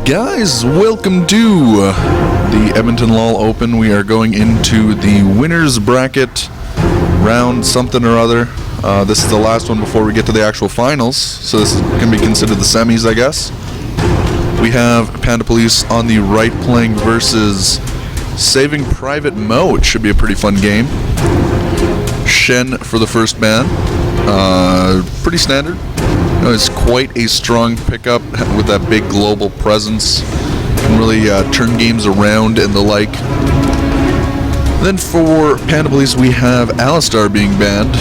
Guys, welcome to the Edmonton LOL Open. We are going into the winners bracket round something or other. This is the last one before we get to the actual finals, so this is going to be considered the semis, I guess. We have Panda Police on the right playing versus Saving Private Mo. It should be a pretty fun game. Shen for the first ban. Pretty standard. It's quite a strong pickup with that big global presence. Can really turn games around and the like. Then for Panda Police, we have Alistar being banned.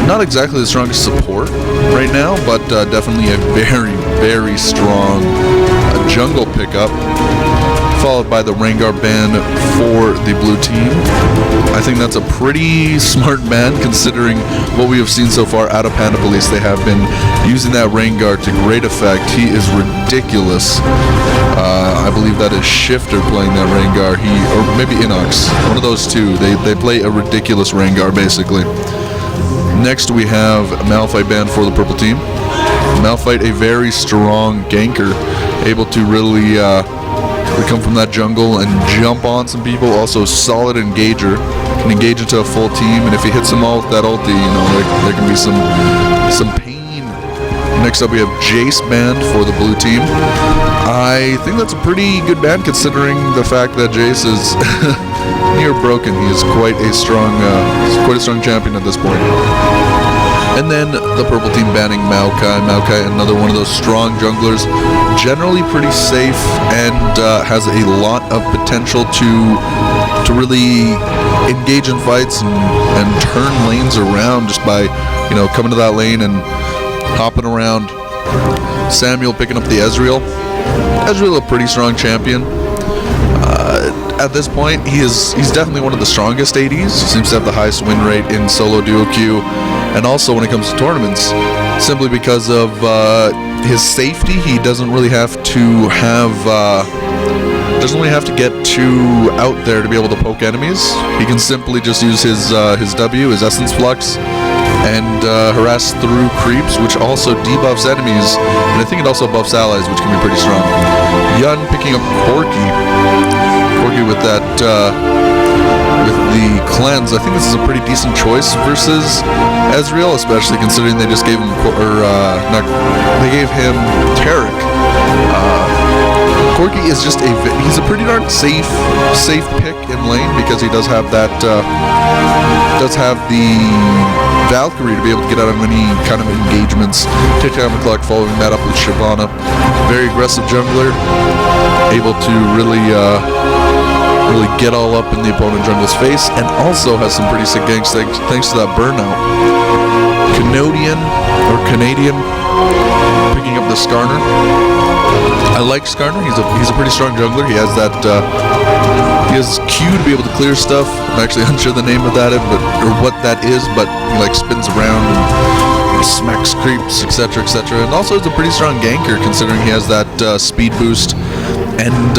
Not exactly the strongest support right now, but definitely a very, very strong jungle pickup. Followed by the Rengar ban for the blue team. I think that's a pretty smart ban considering what we have seen so far out of Panda Police. They have been using that Rengar to great effect. He is ridiculous. I believe that is Shifter playing that Rengar. Or maybe Inox. One of those two. They play a ridiculous Rengar basically. Next we have Malphite ban for the purple team. Malphite, a very strong ganker, able to really come from that jungle and jump on some people. Also solid engager, can engage into a full team, and if he hits them all with that ulti, you know, there can be some pain. Next up we have Jace banned for the blue team. I think that's a pretty good ban considering the fact that Jace is near broken. He is quite a strong champion at this point. And then the purple team banning Maokai. Maokai, another one of those strong junglers, generally pretty safe and has a lot of potential to really engage in fights and turn lanes around just by, you know, coming to that lane and hopping around. Samuel picking up the Ezreal. Ezreal, a pretty strong champion. At this point, he's definitely one of the strongest ADs. Seems to have the highest win rate in solo duo queue, and also when it comes to tournaments, simply because of his safety. He doesn't really have to get too out there to be able to poke enemies. He can simply just use his W, his Essence Flux, and harass through creeps, which also debuffs enemies, and I think it also buffs allies, which can be pretty strong. Yun picking up Corki with that with the cleanse. I think this is a pretty decent choice versus Ezreal, especially considering they just gave him they gave him Taric. Corki is just he's a pretty darn safe pick in lane because he does have that the Valkyrie to be able to get out of any kind of engagements. Take down the clock, following that up with Shyvana. Very aggressive jungler, able to really get all up in the opponent jungle's face, and also has some pretty sick ganks thanks to that burnout. Canadian picking up the Skarner. I like Skarner. He's a pretty strong jungler. He has that he has Q to be able to clear stuff. I'm actually unsure the name of that or what that is, but he like spins around and smacks creeps, etc., etc. And also is a pretty strong ganker considering he has that speed boost. And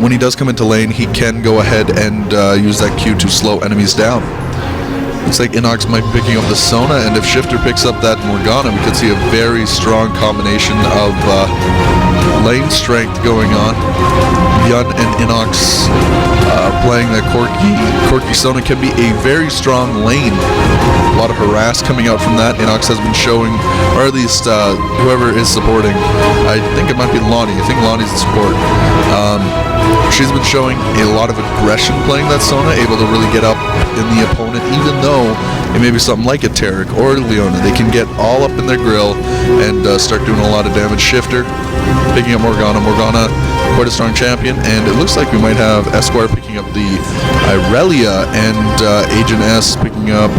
when he does come into lane, he can go ahead and use that Q to slow enemies down. Looks like Inox might be picking up the Sona, and if Shifter picks up that Morgana, we could see a very strong combination of lane strength going on. Yun and Inox playing that Corki Sona can be a very strong lane. A lot of harass coming out from that. Inox has been showing, or at least whoever is supporting, I think it might be Lonnie. I think Lonnie's the support. She's been showing a lot of aggression playing that Sona, able to really get up in the opponent, even though it may be something like a Taric or a Leona. They can get all up in their grill and start doing a lot of damage. Shifter picking up Morgana. Morgana, quite a strong champion, and it looks like we might have Esquire picking up the Irelia and Agent S picking up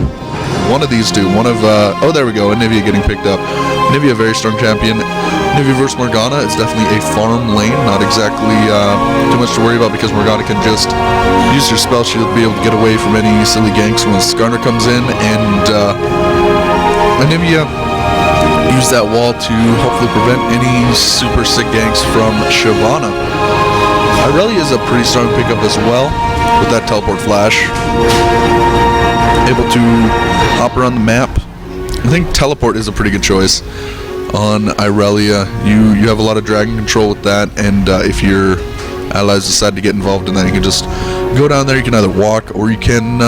one of these two. Oh, there we go, Anivia getting picked up. Anivia, very strong champion. Anivia versus Morgana, it's definitely a farm lane, not exactly too much to worry about because Morgana can just use her spell shield to be able to get away from any silly ganks when Skarner comes in, and Anivia use that wall to hopefully prevent any super sick ganks from Shyvana. Irelia is a pretty strong pickup as well with that teleport flash. Able to hop around the map. I think teleport is a pretty good choice. on Irelia. You have a lot of dragon control with that, and if your allies decide to get involved in that, you can just go down there. You can either walk or you can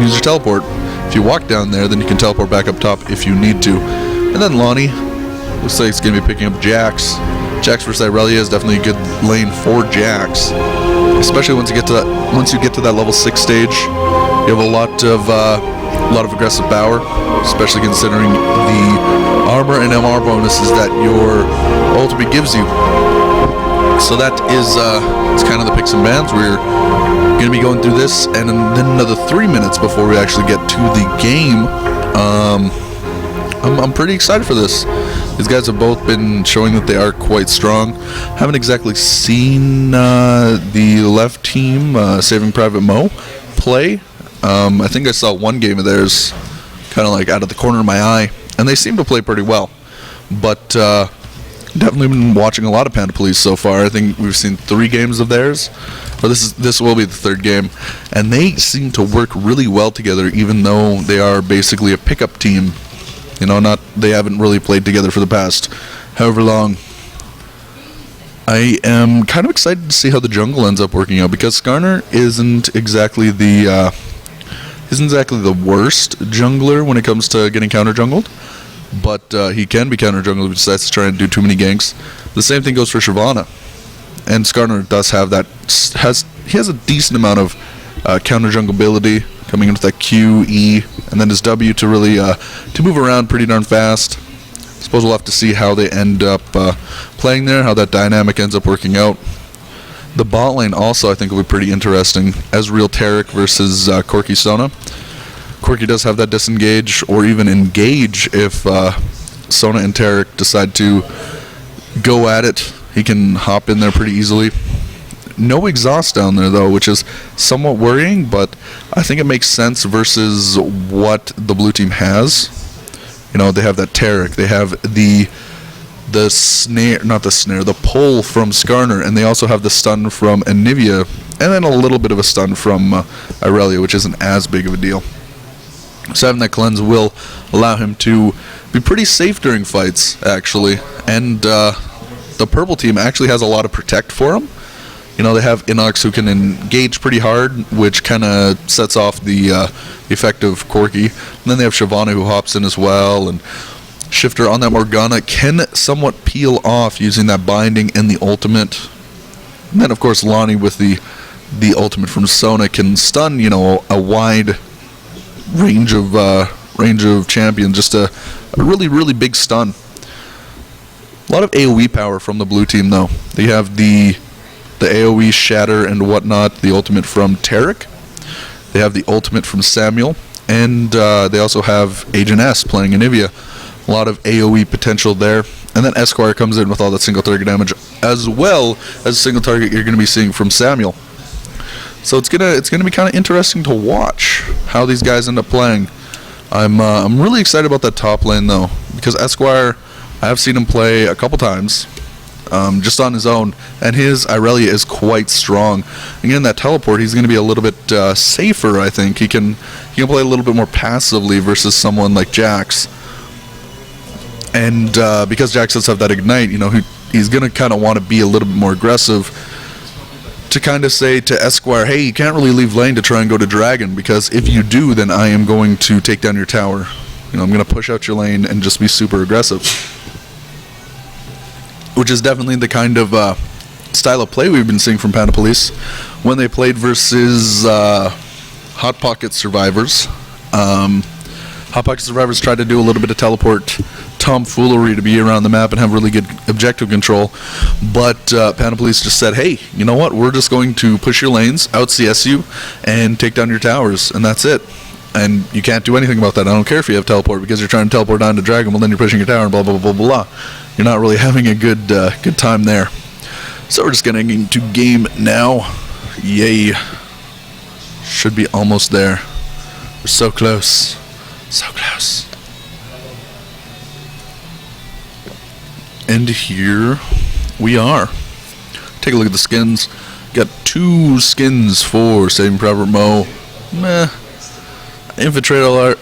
use your teleport. If you walk down there, then you can teleport back up top if you need to. And then Lonnie looks like it's going to be picking up Jax. Jax versus Irelia is definitely a good lane for Jax, especially once you get to that level 6 stage. You have a lot of aggressive power, especially considering the armor and MR bonuses that your ultimate gives you. So that is it's kind of the picks and bans. We're going to be going through this, and then another 3 minutes before we actually get to the game. I'm pretty excited for this. These guys have both been showing that they are quite strong. Haven't exactly seen the left team, Saving Private Mo, play. I think I saw one game of theirs kind of like out of the corner of my eye, and they seem to play pretty well. But definitely been watching a lot of Panda Police so far. I think we've seen 3 games of theirs. But this will be the 3rd game, and they seem to work really well together, even though they are basically a pickup team. You know, they haven't really played together for the past however long. I am kind of excited to see how the jungle ends up working out, because Skarner isn't exactly the worst jungler when it comes to getting counter jungled, but he can be counter jungled if he decides to try and do too many ganks. The same thing goes for Shyvana. And Skarner does have that. He has a decent amount of counter jungle ability, coming in with that Q, E, and then his W to really to move around pretty darn fast. I suppose we'll have to see how they end up playing there, how that dynamic ends up working out. The bot lane also, I think, will be pretty interesting. Ezreal Taric versus Corki Sona. Corki does have that disengage or even engage if Sona and Taric decide to go at it. He can hop in there pretty easily. No exhaust down there, though, which is somewhat worrying, but I think it makes sense versus what the blue team has. You know, they have that Taric. They have the snare, not the snare, the pull from Skarner, and they also have the stun from Anivia, and then a little bit of a stun from Irelia, which isn't as big of a deal. So having that cleanse will allow him to be pretty safe during fights, actually, and the purple team actually has a lot of protect for him. You know, they have Inox who can engage pretty hard, which kind of sets off the effect of Corki. And then they have Shyvana who hops in as well, and Shifter on that Morgana can somewhat peel off using that binding and the ultimate. And then, of course, Lonnie with the ultimate from Sona can stun, you know, a wide range of champions. Just a really, really big stun. A lot of AoE power from the blue team, though. They have the AoE Shatter and whatnot, the ultimate from Taric. They have the ultimate from Samuel. And they also have Agent S playing Anivia. A lot of AoE potential there. And then Esquire comes in with all that single target damage, as well as a single target you're going to be seeing from Samuel. So it's gonna be kind of interesting to watch how these guys end up playing. I'm really excited about that top lane, though, because Esquire, I have seen him play a couple times, just on his own, and his Irelia is quite strong. Again, that teleport, he's going to be a little bit safer, I think. He can play a little bit more passively versus someone like Jax. And because Jax does have that ignite, you know, he's going to kind of want to be a little bit more aggressive to kind of say to Esquire, hey, you can't really leave lane to try and go to Dragon, because if you do, then I am going to take down your tower. You know, I'm going to push out your lane and just be super aggressive. Which is definitely the kind of style of play we've been seeing from Panda Police when they played versus Hot Pocket Survivors. Hot Pocket Survivors tried to do a little bit of teleport tomfoolery to be around the map and have really good objective control, but Panda Police just said, hey, you know what, we're just going to push your lanes, out CS you, and take down your towers, and that's it. And you can't do anything about that. I don't care if you have teleport, because you're trying to teleport down to Dragon, well then you're pushing your tower and blah blah blah blah blah. You're not really having a good time there. So we're just getting into game now. Yay. Should be almost there. We're so close. So close. And here we are. Take a look at the skins. Got 2 skins for Saving Private Mo. Meh. Infiltrator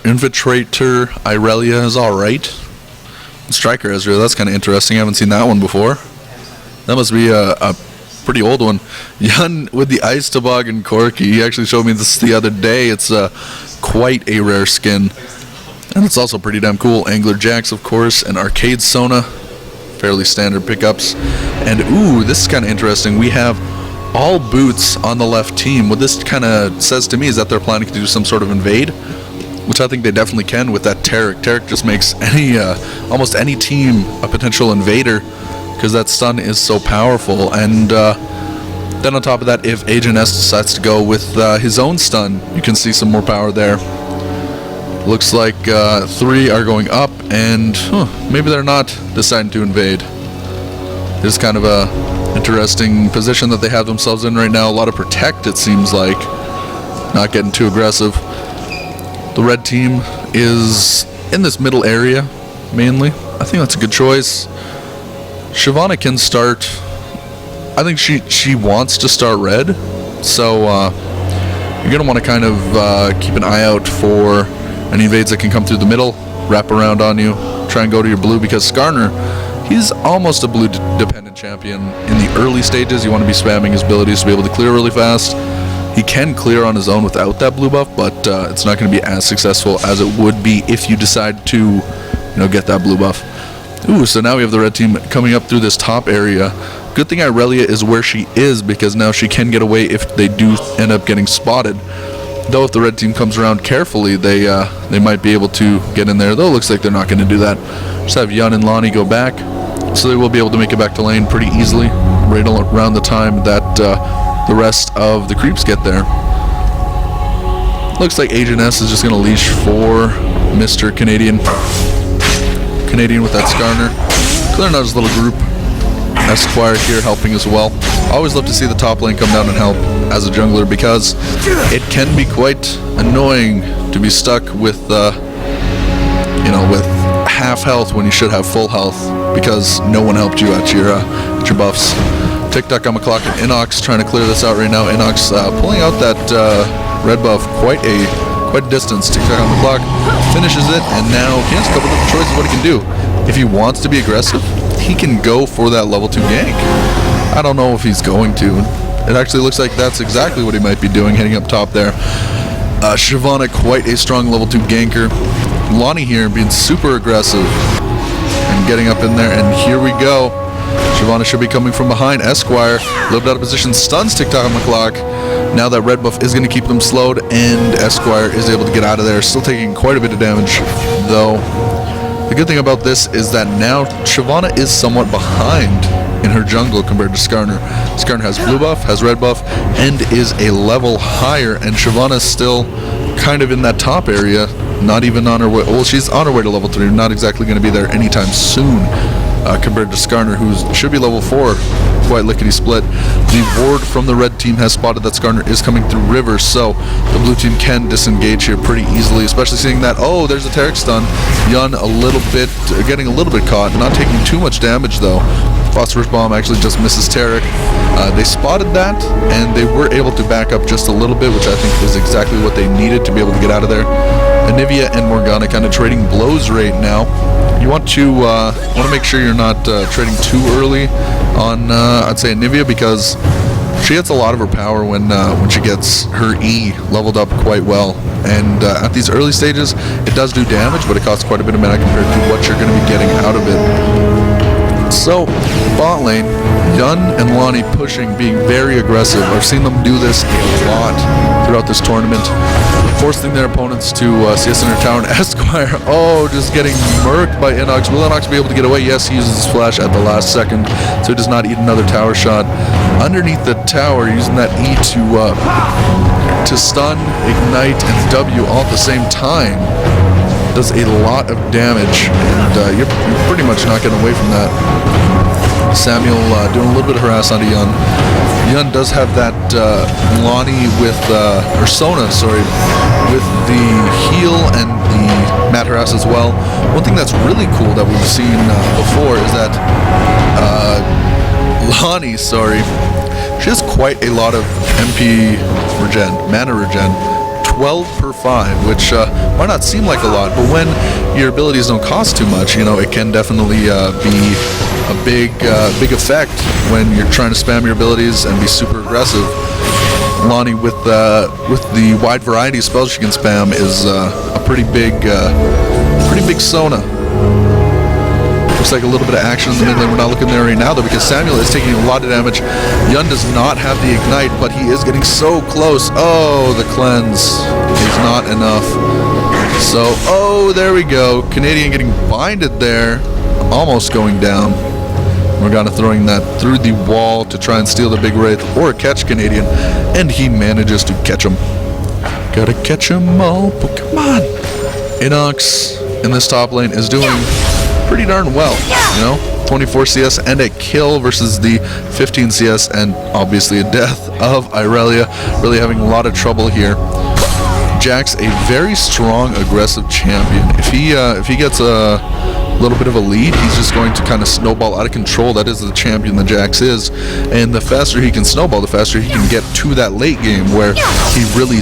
Irelia is alright. Striker Ezreal, that's kind of interesting. I haven't seen that one before. That must be a pretty old one. Yun with the Ice Toboggan Corki. He actually showed me this the other day. It's quite a rare skin. And it's also pretty damn cool. Angler Jax, of course, and Arcade Sona. Fairly standard pickups. And ooh, this is kind of interesting. We have all boots on the left team. What this kind of says to me is that they're planning to do some sort of invade, which I think they definitely can with that Taric. Taric just makes any almost any team a potential invader because that stun is so powerful. And then on top of that, if Agent S decides to go with his own stun, you can see some more power there. Looks like 3 are going up, and maybe they're not deciding to invade. It's kind of a interesting position that they have themselves in right now. A lot of protect, it seems like. Not getting too aggressive. The red team is in this middle area, mainly. I think that's a good choice. Shyvana can start. I think she wants to start red, so you're going to want to kind of keep an eye out for any invades that can come through the middle, wrap around on you, try and go to your blue, because Skarner, he's almost a blue dependent champion. In the early stages, you want to be spamming his abilities to be able to clear really fast. He can clear on his own without that blue buff, but it's not going to be as successful as it would be if you decide to, get that blue buff. Ooh, so now we have the red team coming up through this top area. Good thing Irelia is where she is, because now she can get away if they do end up getting spotted. Though if the red team comes around carefully, they might be able to get in there. Though it looks like they're not going to do that. Just have Yun and Lonnie go back, so they will be able to make it back to lane pretty easily, right around the time that the rest of the creeps get there. Looks like Agent S is just going to leash for Mr. Canadian with that Skarner. Clearing out his little group. Esquire here helping as well. Always love to see the top lane come down and help as a jungler, because it can be quite annoying to be stuck with with half health when you should have full health because no one helped you at your buffs. TikTok on McClock and Inox trying to clear this out right now. Inox pulling out that red buff quite a distance. TikTok on McClock finishes it, and now he has a couple different choices what he can do. If he wants to be aggressive, he can go for that level 2 gank. I don't know if he's going to. It actually looks like that's exactly what he might be doing, heading up top there. Shyvana, quite a strong level 2 ganker. Lonnie here being super aggressive and getting up in there, and here we go. Shyvana should be coming from behind. Esquire, a little bit out of position, stuns TikTok on the clock. Now that red buff is going to keep them slowed, and Esquire is able to get out of there. Still taking quite a bit of damage, though. The good thing about this is that now Shyvana is somewhat behind in her jungle compared to Skarner. Skarner has blue buff, has red buff, and is a level higher, and Shyvana is still kind of in that top area, not even on her way. Well, she's on her way to level 3, not exactly going to be there anytime soon, compared to Skarner, who should be level 4, quite lickety-split. The ward from the red team has spotted that Skarner is coming through river, so the blue team can disengage here pretty easily, especially seeing that, oh, there's a Taric stun. Yun getting a little bit caught, not taking too much damage though. Phosphorus Bomb actually just misses Taric. They spotted that, and they were able to back up just a little bit, which I think is exactly what they needed to be able to get out of there. Anivia and Morgana kind of trading blows right now. You want to make sure you're not trading too early on, I'd say, Anivia, because she gets a lot of her power when she gets her E leveled up quite well. And at these early stages, it does do damage, but it costs quite a bit of mana compared to what you're going to be getting out of it. So, bot lane, Yun and Lonnie pushing, being very aggressive. I've seen them do this a lot throughout this tournament, forcing their opponents to see us in their tower. And Esquire, just getting murked by Inox. Will Inox be able to get away? Yes, he uses his flash at the last second, so he does not eat another tower shot. Underneath the tower, using that E to stun, ignite, and W all at the same time. Does a lot of damage, and you're pretty much not getting away from that. Samuel doing a little bit of harass onto Yun. Yun does have that Lonnie with, or Sona, sorry, with the heal and the mat harass as well. One thing that's really cool that we've seen before is that Lonnie, she has quite a lot of MP regen, mana regen. 12 per 5, which might not seem like a lot, but when your abilities don't cost too much, you know, it can definitely be a big effect when you're trying to spam your abilities and be super aggressive. Lonnie, with the wide variety of spells she can spam, is a pretty big Sona. Looks like a little bit of action in the mid lane. We're not looking there right now though, because Samuel is taking a lot of damage. Yun does not have the ignite, but he is getting so close. Oh, the cleanse is not enough. So, oh, there we go. Canadian getting binded there, almost going down. Morgana throwing that through the wall to try and steal the big Wraith or catch Canadian, and he manages to catch him. Gotta catch them all, Pokemon. Inox in this top lane is doing pretty darn well, you know, 24 CS and a kill versus the 15 CS and obviously a death of Irelia. Really having a lot of trouble here. Jack's a very strong, aggressive champion. If he gets a little bit of a lead, he's just going to kind of snowball out of control. That is the champion that Jax is, and the faster he can snowball, the faster he can get to that late game where he really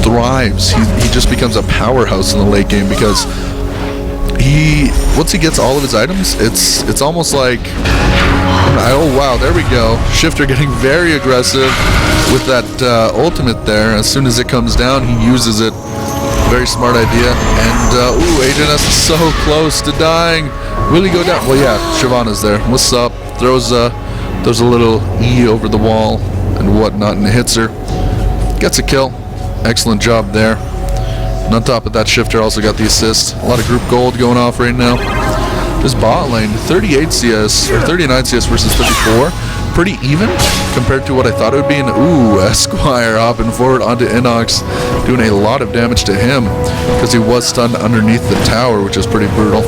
thrives. He just becomes a powerhouse in the late game, because once he gets all of his items, it's almost like, oh wow, there we go. Shifter getting very aggressive with that ultimate there. As soon as it comes down, he uses it. Very smart idea. And ooh, Agent S is so close to dying. Will he go down? Well, yeah, Shyvana's there. What's up? Throws a little E over the wall and whatnot, and hits her. Gets a kill. Excellent job there. And on top of that, Shifter also got the assist. A lot of group gold going off right now. This bot lane, 38 CS, or 39 CS versus 34. Pretty even compared to what I thought it would be. And ooh, Esquire hopping forward onto Inox, doing a lot of damage to him because he was stunned underneath the tower, which is pretty brutal.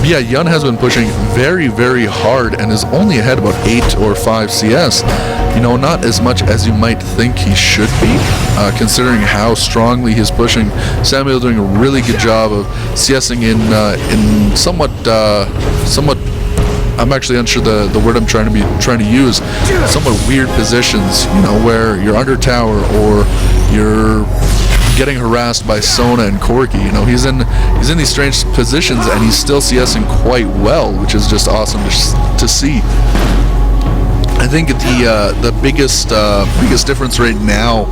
Yeah, Yun has been pushing very, very hard and is only ahead about 8 or 5 CS. You know, not as much as you might think he should be, considering how strongly he's pushing. Samuel doing a really good job of CSing in somewhat, I'm actually unsure the word I'm trying to use, somewhat weird positions, you know, where you're under tower or you're getting harassed by Sona and Corki. You know, he's in these strange positions and he's still CSing quite well, which is just awesome to see. I think the biggest difference right now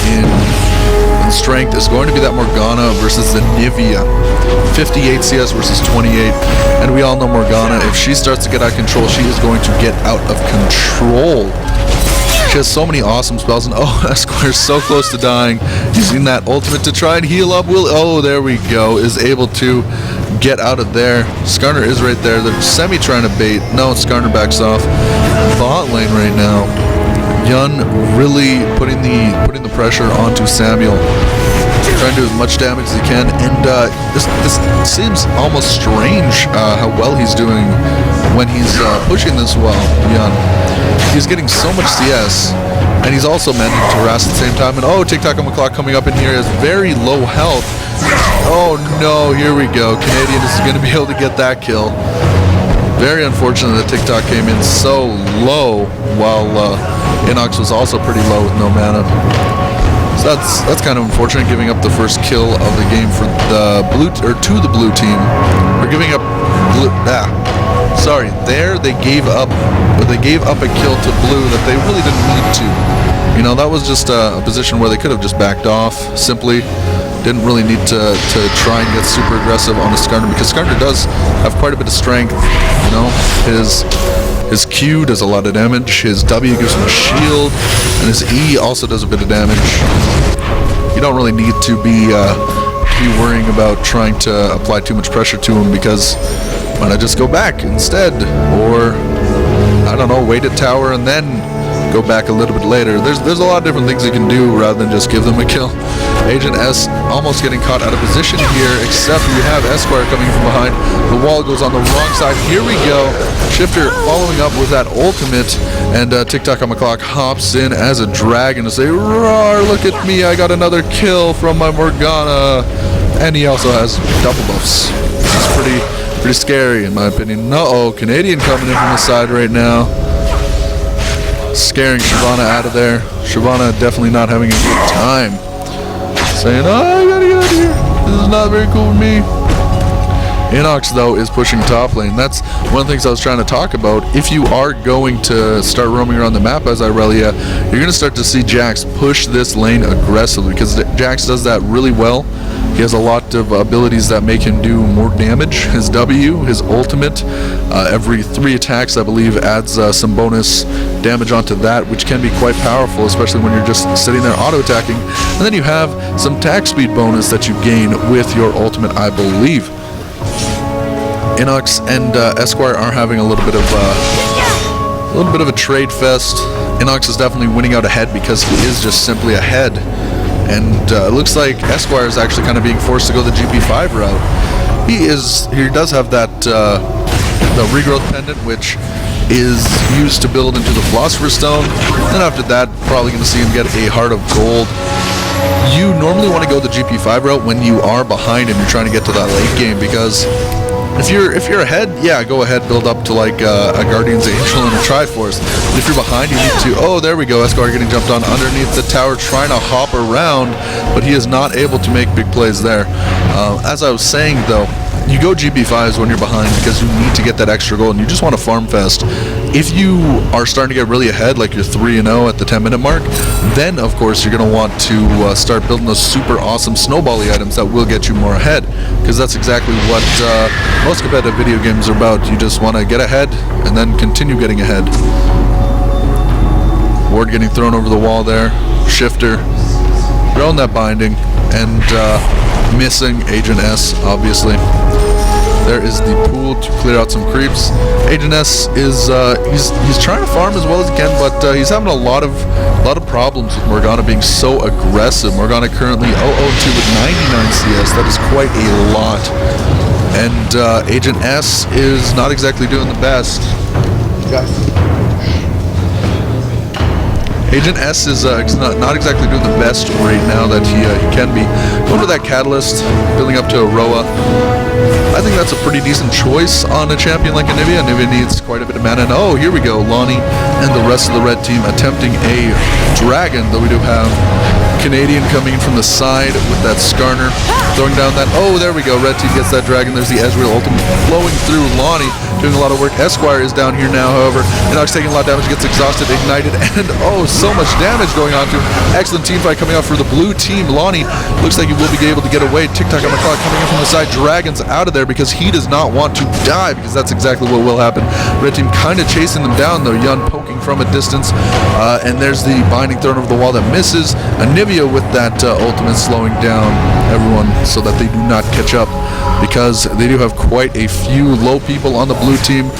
in strength is going to be that Morgana versus the Nivea. 58 CS versus 28, and we all know Morgana, if she starts to get out of control, she is going to get out of control. She has so many awesome spells, and oh, Esquire's so close to dying. Using that ultimate to try and heal up. Oh, there we go. Is able to get out of there. Skarner is right there. They're semi-trying to bait. No, Skarner backs off. Bot lane right now. Yun really putting the pressure onto Samuel. Trying to do as much damage as he can, and this seems almost strange how well he's doing when he's pushing this well. Yun, he's getting so much CS, and he's also managing to harass at the same time. And oh, TikTok on the clock coming up in here is very low health. Oh no, here we go. Canadian is going to be able to get that kill. Very unfortunate that TikTok came in so low, while Inox was also pretty low with no mana. So that's kind of unfortunate, giving up the first kill of the game for the to the blue team. We're giving up sorry, there they gave up a kill to blue that they really didn't need to. You know, that was just a position where they could have just backed off simply. Didn't really need to try and get super aggressive on a Skarner, because Skarner does have quite a bit of strength. You know, his Q does a lot of damage, his W gives him a shield, and his E also does a bit of damage. You don't really need to be worrying about trying to apply too much pressure to him, because why not just go back instead? Or, I don't know, wait at tower and then go back a little bit later. There's a lot of different things you can do rather than just give them a kill. Agent S almost getting caught out of position here, except we have Esquire coming from behind. The wall goes on the wrong side. Here we go. Shifter following up with that ultimate, and TikTok on the clock hops in as a dragon to say, "Roar, look at me, I got another kill from my Morgana." And he also has double buffs. This is pretty scary in my opinion. Uh-oh, Canadian coming in from the side right now, scaring Shyvana out of there. Shyvana definitely not having a good time. saying, oh, I gotta get out of here. This is not very cool for me. Inox, though, is pushing top lane. That's one of the things I was trying to talk about. If you are going to start roaming around the map as Irelia, you're going to start to see Jax push this lane aggressively, because Jax does that really well. He has a lot of abilities that make him do more damage. His W, his ultimate, every 3 attacks, I believe, adds some bonus damage onto that, which can be quite powerful, especially when you're just sitting there auto-attacking. And then you have some attack speed bonus that you gain with your ultimate, I believe. Inox and Esquire are having a little bit of a trade fest. Inox is definitely winning out ahead because he is just simply ahead, and it looks like Esquire is actually kind of being forced to go the GP5 route. He does have that the regrowth pendant, which is used to build into the Philosopher's Stone. Then after that, probably going to see him get a Heart of Gold. You normally want to go the GP5 route when you are behind and you're trying to get to that late game, because if you're ahead, yeah, go ahead, build up to like a Guardian's Angel and a Triforce. But if you're behind, you need to, oh, there we go, Esquire getting jumped on underneath the tower, trying to hop around, but he is not able to make big plays there. As I was saying, though, you go GP5s when you're behind because you need to get that extra gold and you just want to farm fest. If you are starting to get really ahead, like you're 3-0 at the 10-minute mark, then of course you're going to want to start building those super awesome snowbally items that will get you more ahead, because that's exactly what most competitive video games are about. You just want to get ahead and then continue getting ahead. Ward getting thrown over the wall there. Shifter throwing that binding and missing Agent S, obviously. There is the pool to clear out some creeps. Agent S is he's trying to farm as well as he can, but he's having a lot of problems with Morgana being so aggressive. Morgana currently 0-2 with 99 CS. That is quite a lot. And Agent S is not exactly doing the best. Agent S is not exactly doing the best right now that he can be. Going for that Catalyst, building up to Aroa. I think that's a pretty decent choice on a champion like Anivia. Anivia needs quite a bit of mana. And oh, here we go. Lonnie and the rest of the red team attempting a dragon, though we do have Canadian coming in from the side with that Skarner. Throwing down that, oh, there we go. Red team gets that dragon. There's the Ezreal ultimate flowing through. Lonnie doing a lot of work. Esquire is down here now, however. Inox taking a lot of damage, gets exhausted, ignited, and oh, so much damage going on to him. Excellent team fight coming out for the blue team. Lonnie looks like he will be able to get away. TikTok on the clock coming in from the side. Dragon's out of there because he does not want to die, because that's exactly what will happen. Red team kind of chasing them down, though. Yun poking from a distance, and there's the binding thrown over the wall that misses. Anivia with that ultimate slowing down everyone so that they do not catch up, because they do have quite a few low people on the blue team.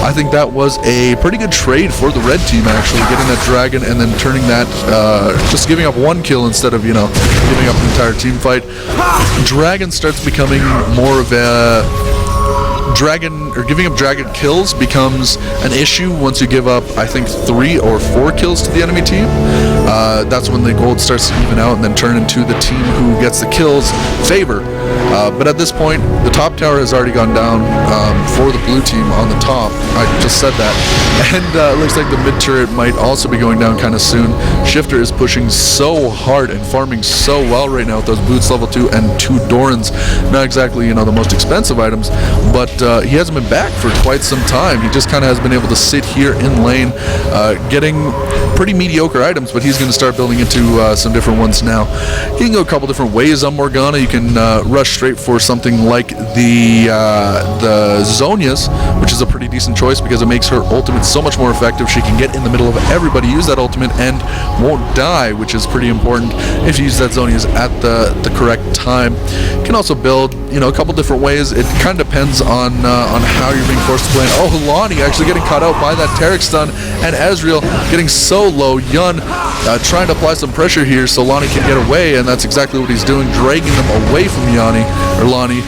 I think that was a pretty good trade for the red team, actually, getting that dragon and then turning that, just giving up one kill instead of, giving up an entire team fight. Dragon starts becoming more of a giving up dragon kills becomes an issue once you give up, I think, 3 or 4 kills to the enemy team. That's when the gold starts to even out and then turn into the team who gets the kills favor. But at this point, the top tower has already gone down for the blue team on the top. I just said that. And it looks like the mid turret might also be going down kind of soon. Shifter is pushing so hard and farming so well right now with those boots level 2 and 2 Dorans. Not exactly, the most expensive items, but he hasn't been back for quite some time. He just kind of has been able to sit here in lane, getting pretty mediocre items, but he's going to start building into some different ones now. You can go a couple different ways on Morgana. You can rush straight for something like the Zhonya's, which is a pretty decent choice because it makes her ultimate so much more effective. She can get in the middle of everybody, use that ultimate, and won't die, which is pretty important if you use that Zhonya's at the correct time. You can also build, a couple different ways. It kind of depends on how you're being forced to play. Oh, Lonnie actually getting caught out by that Taric stun, and Ezreal getting so low. Yun trying to apply some pressure here so Lonnie can get away, and that's exactly what he's doing, dragging them away from Lonnie.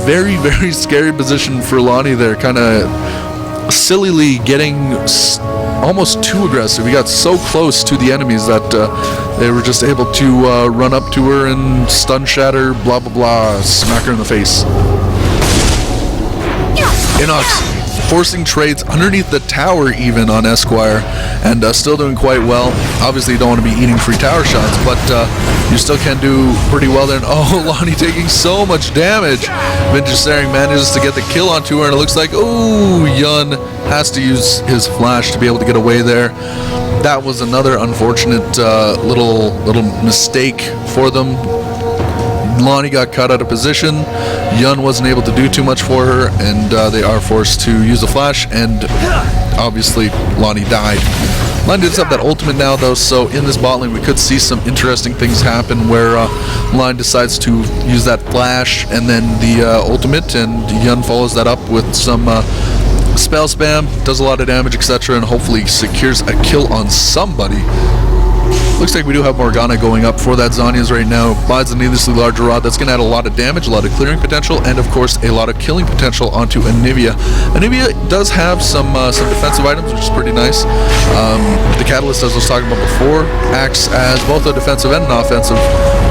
Very, very scary position for Lonnie there, kind of sillily getting almost too aggressive. He got so close to the enemies that they were just able to run up to her and stun shatter, blah blah blah, smack her in the face. Inox forcing trades underneath the tower even on Esquire, and still doing quite well. Obviously you don't want to be eating free tower shots, but you still can do pretty well there. And oh, Lonnie taking so much damage. Vintage Staring manages to get the kill onto her, and it looks like, oh, Yun has to use his flash to be able to get away there. That was another unfortunate little mistake for them. Lonnie got caught out of position. Yun wasn't able to do too much for her, and they are forced to use the flash, and obviously Lonnie died. Lonnie does have that ultimate now though, so in this bot lane we could see some interesting things happen where Lonnie decides to use that flash and then the ultimate, and Yun follows that up with some spell spam, does a lot of damage, etc., and hopefully secures a kill on somebody. Looks like we do have Morgana going up for that Zhonya's right now. Buys a needlessly larger rod. That's going to add a lot of damage, a lot of clearing potential, and of course a lot of killing potential onto Anivia. Anivia does have some defensive items, which is pretty nice. The Catalyst, as I was talking about before, acts as both a defensive and an offensive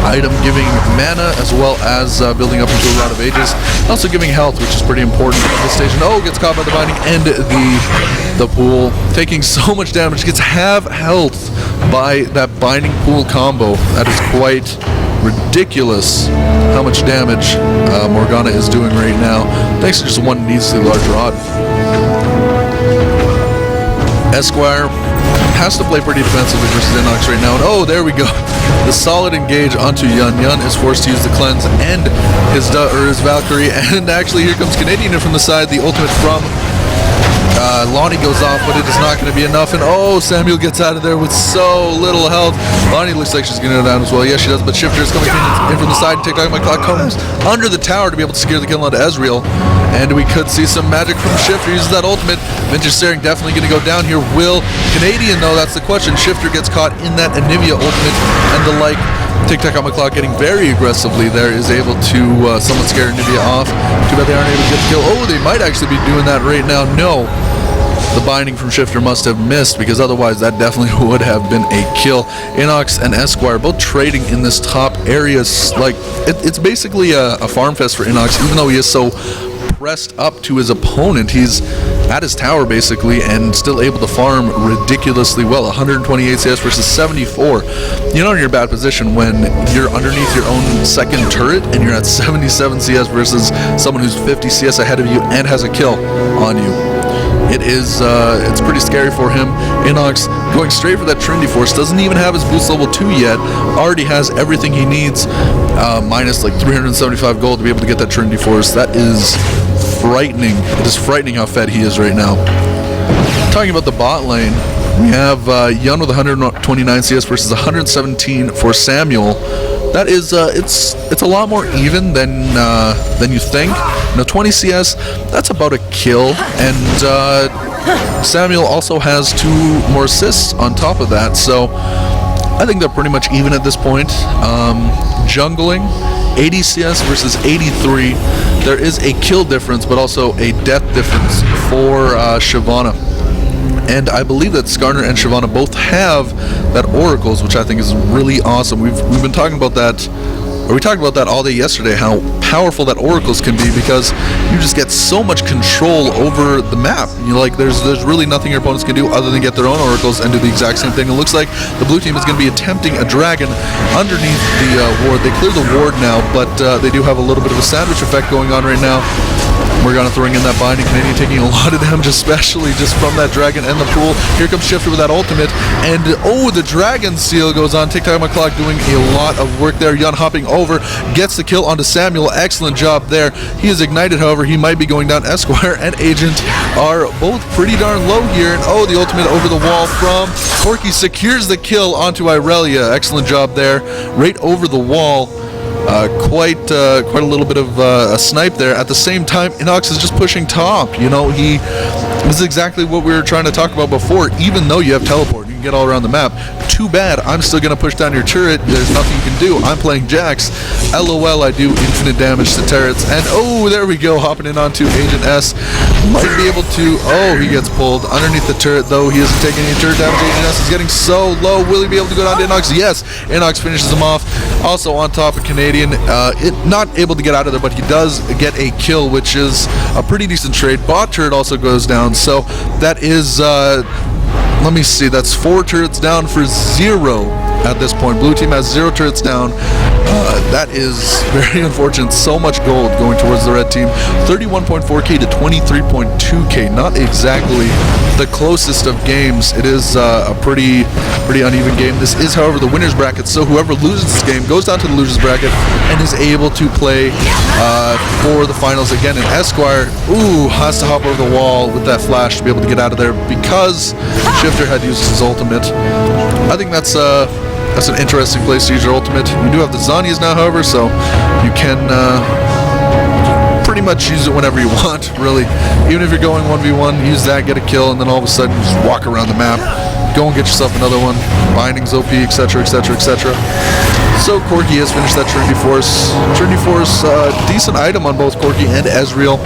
item, giving mana as well as building up into a Rod of Ages. Also giving health, which is pretty important at this stage. And oh, gets caught by the binding and the pool. Taking so much damage, gets half health by that binding pool combo. That is quite ridiculous how much damage Morgana is doing right now, thanks to just one needlessly large rod. Esquire has to play pretty defensively versus Inox right now, and oh, there we go. The solid engage onto Yun. Yun is forced to use the cleanse and his Valkyrie, and actually here comes Canadian in from the side. The ultimate from Lonnie goes off, but it is not going to be enough, and oh, Samuel gets out of there with so little health. Lonnie looks like she's going to go down as well. Yes, she does, but Shifter is coming in from the side. TikTok My Clock comes under the tower to be able to secure the kill onto Ezreal, and we could see some magic from Shifter. Uses that ultimate. Vintage Staring definitely going to go down here. Will Canadian, though, that's the question. Shifter gets caught in that Anivia ultimate and the like. TikTok on my clock getting very aggressively there, is able to somewhat scare Anivia off. Too bad they aren't able to get the kill. Oh, they might actually be doing that right now. No. The binding from Shifter must have missed, because otherwise that definitely would have been a kill. Inox and Esquire both trading in this top area. Like, it's basically a farm fest for Inox, even though he is so pressed up to his opponent. He's at his tower basically and still able to farm ridiculously well. 128 CS versus 74. You know you're in a bad position when you're underneath your own second turret and you're at 77 CS versus someone who's 50 CS ahead of you and has a kill on you. It's pretty scary for him. Inox going straight for that Trinity Force, doesn't even have his boost level 2 yet, already has everything he needs, minus like 375 gold to be able to get that Trinity Force. That is frightening. It is frightening how fed he is right now. Talking about the bot lane, we have Yun with 129 CS versus 117 for Samuel. That is, it's a lot more even than you think. You know, 20 CS, that's about a kill, and Samuel also has 2 more assists on top of that, so I think they're pretty much even at this point. Jungling, 80 CS versus 83. There is a kill difference, but also a death difference for Shyvana. And I believe that Skarner and Shyvana both have that Oracles, which I think is really awesome. We've been talking about that, or we talked about that all day yesterday, how powerful that Oracles can be, because you just get so much control over the map. You like, there's really nothing your opponents can do other than get their own Oracles and do the exact same thing. It looks like the blue team is going to be attempting a dragon underneath the ward. They cleared the ward now, but they do have a little bit of a sandwich effect going on right now. We're going to throwing in that binding. Canadian taking a lot of damage, especially just from that dragon and the pool. Here comes Shifter with that ultimate, and oh, the dragon seal goes on. TikTok my clock doing a lot of work there. Yun hopping over, gets the kill onto Samuel. Excellent job there. He is ignited, however, he might be going down. Esquire and Agent are both pretty darn low here, and oh, the ultimate over the wall from Corki secures the kill onto Irelia. Excellent job there, right over the wall. Quite a little bit of a snipe there. At the same time, Inox is just pushing top. You know, this is exactly what we were trying to talk about before. Even though you have teleport, you can can get all around the map. Too bad, I'm still going to push down your turret. There's nothing you can do. I'm playing Jax. LOL, I do infinite damage to turrets. And oh, there we go, hopping in onto Agent S. Might be able to, oh, he gets pulled underneath the turret, though. He isn't taking any turret damage. Agent S is getting so low. Will he be able to go down to Inox? Yes, Inox finishes him off. Also on top of Canadian, not able to get out of there, but he does get a kill, which is a pretty decent trade. Bot turret also goes down, so that is, let me see, that's 4 turrets down for 0 at this point. Blue team has 0 turrets down. That is very unfortunate. So much gold going towards the red team. 31.4k to 23.2k. Not exactly the closest of games. It is a pretty uneven game. This is, however, the winner's bracket, so whoever loses this game goes down to the loser's bracket and is able to play for the finals again. And Esquire, has to hop over the wall with that flash to be able to get out of there because Shifter had used his ultimate. I think that's an interesting place to use your ultimate. You do have the Zanyas now, however, so you can pretty much use it whenever you want, really. Even if you're going 1v1, use that, get a kill, and then all of a sudden just walk around the map. Go and get yourself another one. Bindings OP, etc., etc., etc. So Corki has finished that Trinity Force. Trinity Force, decent item on both Corki and Ezreal.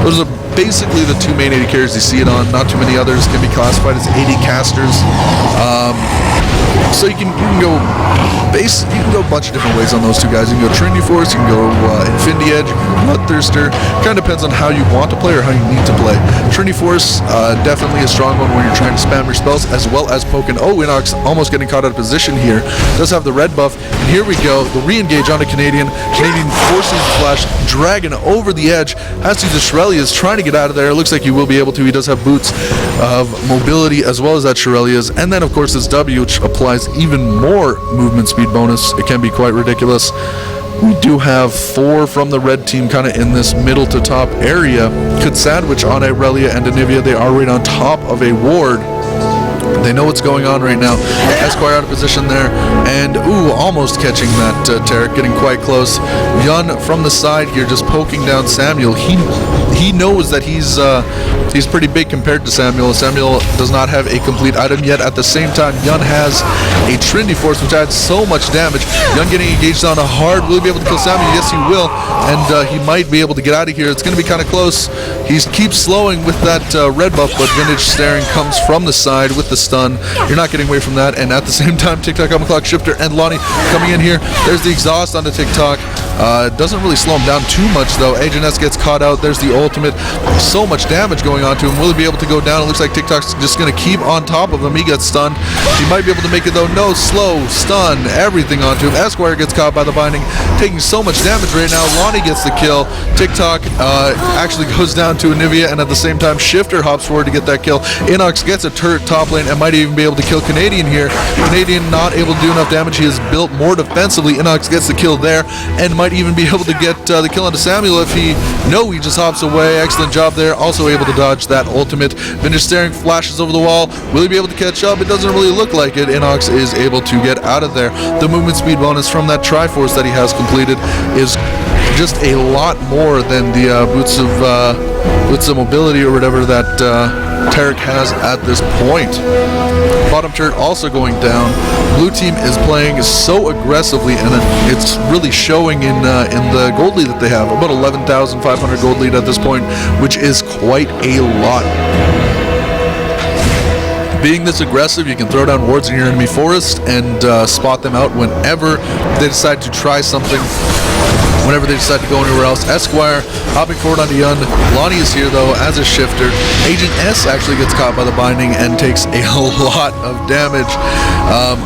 Those are basically the 2 main AD carries you see it on. Not too many others can be classified as AD casters. So you can go a bunch of different ways on those 2 guys. You can go Trinity Force, you can go Infinity Edge, Bloodthirster. Kind of depends on how you want to play or how you need to play. Trinity Force, definitely a strong one when you're trying to spam your spells, as well as poking. Oh, Inox almost getting caught out of position here. Does have the red buff. And here we go, the re-engage onto Canadian. Canadian forces the flash, Dragon over the edge. Has to use the Shirelias, trying to get out of there. It looks like he will be able to. He does have boots of mobility as well as that Shirelias. And then, of course, this W, which applies even more movement speed bonus. It can be quite ridiculous. We do have 4 from the red team kind of in this middle to top area. Could sandwich on Irelia and Anivia. They are right on top of a ward. They know what's going on right now. Esquire out of position there, and almost catching that Tarek, getting quite close. Yun from the side here, just poking down Samuel. He knows that he's pretty big compared to Samuel. Samuel does not have a complete item yet. At the same time, Yun has a Trinity Force, which adds so much damage. Yun getting engaged on a hard. Will he be able to kill Samuel? Yes, he will, and he might be able to get out of here. It's going to be kind of close. He keeps slowing with that red buff, but Vintage Staring comes from the side with the stun. You're not getting away from that, and at the same time, TikTok, OverKlocked, Shifter, and Lonnie coming in here. There's the exhaust onto TikTok. Doesn't really slow him down too much, though. Agent S gets caught out. There's the ultimate. So much damage going on to him. Will he be able to go down? It looks like TikTok's just going to keep on top of him. He gets stunned. He might be able to make it, though. No, slow, stun, everything onto him. Esquire gets caught by the binding, taking so much damage right now. Lonnie gets the kill. TikTok actually goes down to Anivia, and at the same time, Shifter hops forward to get that kill. Inox gets a turret top lane and might even be able to kill Canadian here. Canadian not able to do enough damage. He is built more defensively. Inox gets the kill there and might even be able to get the kill onto Samuel if he just hops away. Excellent job there. Also able to dodge that ultimate. Vintage Staring flashes over the wall. Will he be able to catch up? It doesn't really look like it. Inox is able to get out of there. The movement speed bonus from that Triforce that he has completed is just a lot more than the boots of mobility or whatever that Tarek has at this point. Bottom turret also going down. Blue team is playing so aggressively, and it's really showing in the gold lead that they have. About 11,500 gold lead at this point, which is quite a lot. Being this aggressive, you can throw down wards in your enemy forest and spot them out whenever they decide to try something. Whenever they decide to go anywhere else. Esquire hopping forward onto Yun. Lonnie is here, though, as a Shifter. Agent S actually gets caught by the binding and takes a lot of damage.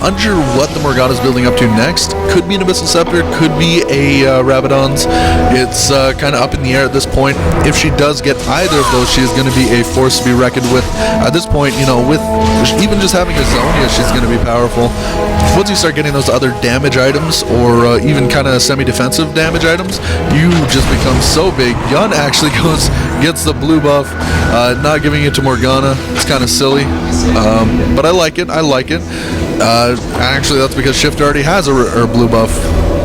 Unsure what the Morgana's building up to next. Could be an Abyssal Scepter, could be a Rabadon's. It's kind of up in the air at this point. If she does get either of those, she is going to be a force to be reckoned with. At this point, with even just having a Zonia, she's going to be powerful. Once you start getting those other damage items, or even kind of semi-defensive damage items, you just become so big. Yun actually gets the blue buff, not giving it to Morgana. It's kind of silly, but I like it. Actually, that's because Shift already has a blue buff.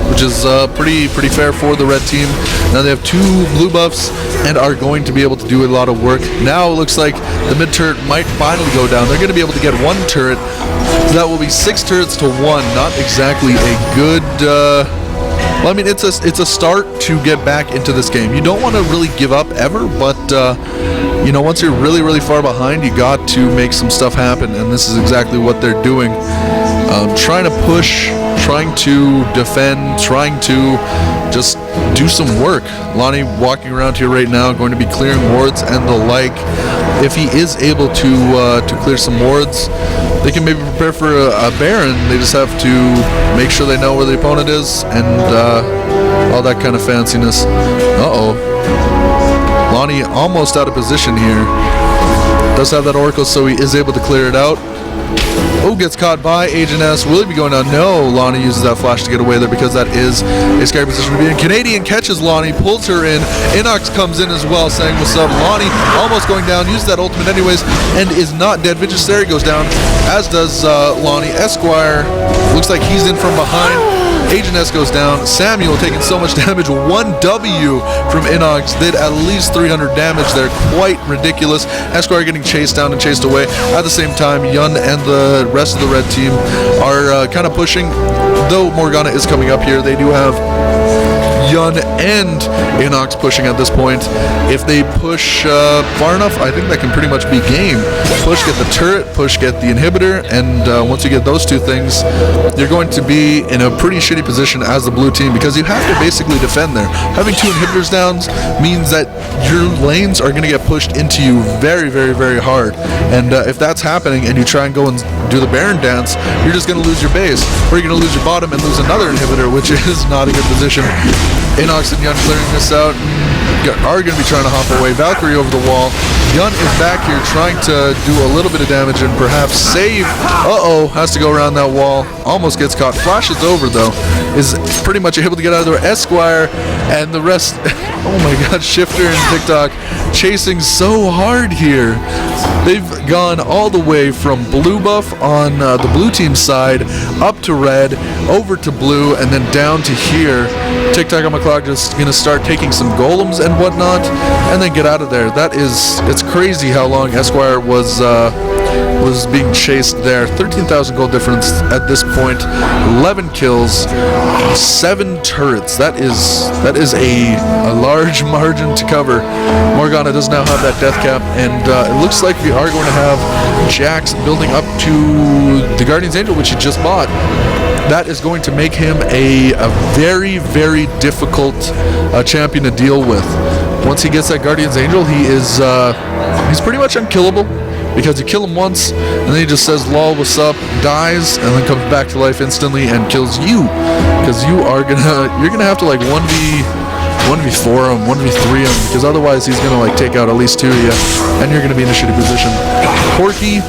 which is pretty fair for the red team. Now they have 2 blue buffs and are going to be able to do a lot of work. Now it looks like the mid turret might finally go down. They're going to be able to get 1 turret. So that will be 6 turrets to 1. Not exactly a good... well, I mean, it's a start to get back into this game. You don't want to really give up ever, but you know, once you're really far behind, you got to make some stuff happen, and this is exactly what they're doing. Trying to push, trying to defend, trying to just do some work. Lonnie walking around here right now, going to be clearing wards and the like. If he is able to clear some wards, they can maybe prepare for a Baron. They just have to make sure they know where the opponent is and all that kind of fanciness. Lonnie almost out of position here. Does have that Oracle, so he is able to clear it out. Oh, gets caught by Agent S. Will he be going down? No, Lonnie uses that flash to get away there because that is a scary position to be in. Canadian catches Lonnie, pulls her in. Inox comes in as well, saying what's up. Lonnie almost going down, uses that ultimate anyways, and is not dead. Vigisteri goes down, as does Lonnie. Esquire looks like he's in from behind. Agent S goes down. Samuel taking so much damage. 1 W from Inox. Did at least 300 damage there. Quite ridiculous. Esquire getting chased down and chased away. At the same time, Yun and the rest of the red team are kind of pushing. Though Morgana is coming up here, they do have Yun and Inox pushing at this point. If they push far enough, I think that can pretty much be game. Push, get the turret, push, get the inhibitor, and once you get those 2 things, you're going to be in a pretty shitty position as the blue team because you have to basically defend there. Having 2 inhibitors down means that your lanes are going to get pushed into you very hard, and if that's happening and you try and go and do the Baron dance, you're just going to lose your base, or you're going to lose your bottom and lose another inhibitor, which is not a good position. Inox and Yun clearing this out. Are going to be trying to hop away. Valkyrie over the wall. Yun is back here trying to do a little bit of damage and perhaps save. Has to go around that wall. Almost gets caught. Flashes over though. Is pretty much able to get out of there. Esquire and the rest. Oh my god, Shifter and TikTok chasing so hard here. They've gone all the way from blue buff on the blue team side up to red, over to blue, and then down to here. TikTok on my clock just going to start taking some golems and whatnot, and then get out of there. It's crazy how long Esquire was being chased there. 13,000 gold difference at this point. 11 kills, 7 turrets. That is a large margin to cover. Morgana does now have that death cap, and it looks like we are going to have Jax building up to the Guardian's Angel, which he just bought. That is going to make him a very difficult champion to deal with. Once he gets that Guardian's Angel, he's pretty much unkillable, because you kill him once and then he just says lol what's up, dies, and then comes back to life instantly and kills you, because you're gonna have to like 1v4 him, 1v3 him, because otherwise he's gonna like take out at least 2 of you and you're gonna be in a shitty position. Corki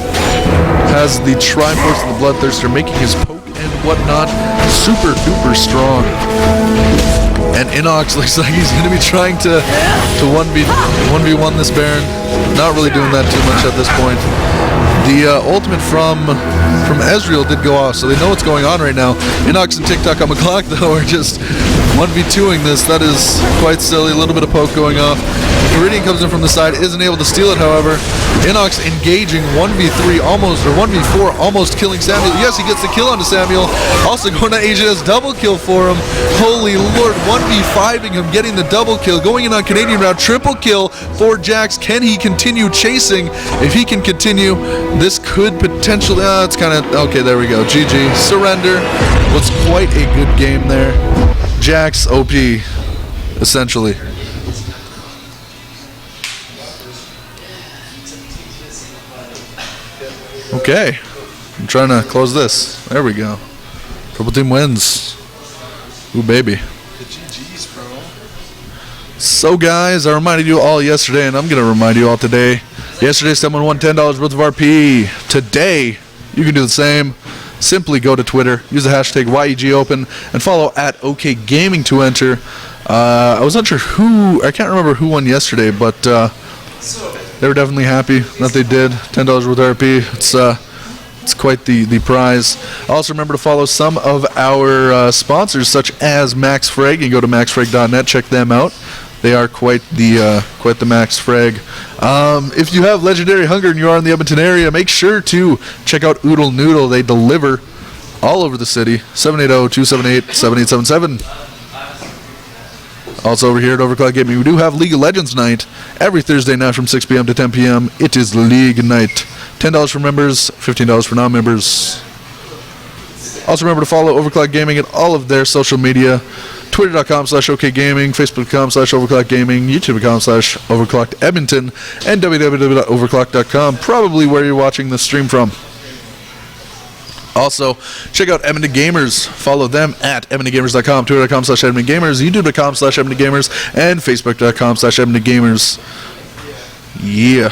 has the Triforce of the Bloodthirster, making his poke and whatnot super duper strong. And Inox looks like he's going to be trying to 1v1 this Baron. Not really doing that too much at this point. The ultimate from Ezreal did go off, so they know what's going on right now. Inox and TikTok on the clock, though, are just 1v2ing this. That is quite silly. A little bit of poke going off. Viridian comes in from the side, isn't able to steal it, however. Inox engaging 1v3 almost, or 1v4, almost killing Samuel. Yes, he gets the kill onto Samuel. Also going to AJS, double kill for him. Holy lord, 1v5ing him, getting the double kill. Going in on Canadian round, triple kill for Jax. Can he continue chasing? If he can continue, this could potentially, it's kind of, okay, there we go. GG, surrender. Was quite a good game there. Jax OP, essentially. Okay, I'm trying to close this. There we go. Purple team wins. Ooh, baby. The GGs, bro. So, guys, I reminded you all yesterday, and I'm going to remind you all today. Yesterday, someone won $10 worth of RP. Today, you can do the same. Simply go to Twitter, use the hashtag YEGOpen, and follow at OKGaming to enter. I was not sure I can't remember who won yesterday, but they were definitely happy that they did. $10 worth of RP. It's quite the prize. Also, remember to follow some of our sponsors, such as Max Frag. You can go to maxfrag.net, check them out. They are quite the Max Frag. If you have legendary hunger and you are in the Edmonton area, make sure to check out Oodle Noodle. They deliver all over the city. 780-278-7877. Also over here at OverKlocked Gaming, we do have League of Legends night every Thursday night from 6 p.m. to 10 p.m. It is League night. $10 for members, $15 for non-members. Also remember to follow OverKlocked Gaming at all of their social media. Twitter.com/OKGaming, Facebook.com/OverKlocked YouTube.com/OverKlockedEdmonton, and www.overclocked.com, probably where you're watching this stream from. Also, check out Edmonton Gamers. Follow them at EdmontonGamers.com, Twitter.com/EdmontonGamers, YouTube.com/EdmontonGamers, and Facebook.com/EdmontonGamers. Yeah.